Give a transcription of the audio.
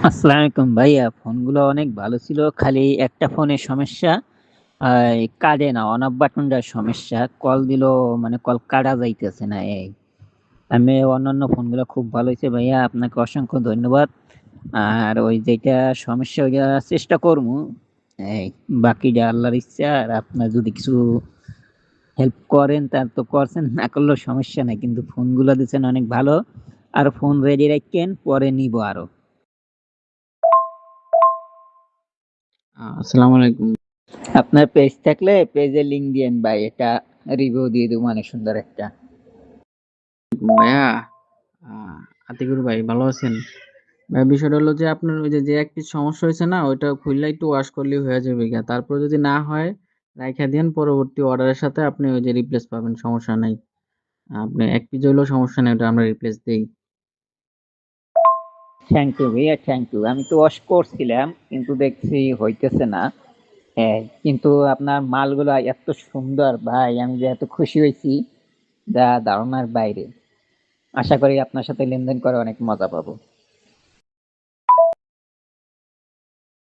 আসসালামু আলাইকুম ভাইয়া, ফোনগুলো অনেক ভালো ছিল, খালি একটা ফোনের সমস্যা। কাটে না, অন অফ বাটনটার সমস্যা, কল দিলেও মানে কল কাটা যাইতেছে না। এই আমি অন্যান্য ফোনগুলো খুব ভালো হয়েছে ভাইয়া, আপনাকে অসংখ্য ধন্যবাদ। আর ওই যেটা সমস্যা ওইটা চেষ্টা করবো। এই বাকিটা আল্লাহর ইচ্ছা। আর আপনার যদি কিছু হেল্প করেন তার তো করছেন, না করলেও সমস্যা নাই, কিন্তু ফোনগুলো দিচ্ছেন অনেক ভালো। আর ফোন রেডি রাখেন, পরে নিব আরো। আসসালামু আলাইকুম। আপনার পেজ থাকলে পেজের লিংক দিয়েন ভাই, এটা রিভিউ দিয়ে দেবো মানে সুন্দর একটা। ভাইয়া, আতিকুর ভাই ভালো আছেন? ভাই, বিষয়টা হলো যে আপনার ওই যে এক পিস সমস্যা হয়েছে না, ওইটা খুললে একটু ওয়াশ করলেই হয়ে যাবে গিয়া। তারপর যদি না হয় রাইখা দিয়েন, পরবর্তী অর্ডারের সাথে আপনি ওই যে রিপ্লেস পাবেন, সমস্যা নাই। আপনি এক পিস হইলেও সমস্যা নেই, ওটা আমরা রিপ্লেস দিই। থ্যাংক ইউ ভাইয়া, থ্যাংক ইউ। আমি তো ওয়াশ করছিলাম কিন্তু দেখছি হইতেছে না। হ্যাঁ, কিন্তু আপনার মালগুলো এত সুন্দর ভাই, আমি যে এত খুশি হয়েছি যা ধারণার বাইরে। আশা করি আপনার সাথে লেনদেন করে অনেক মজা পাবো।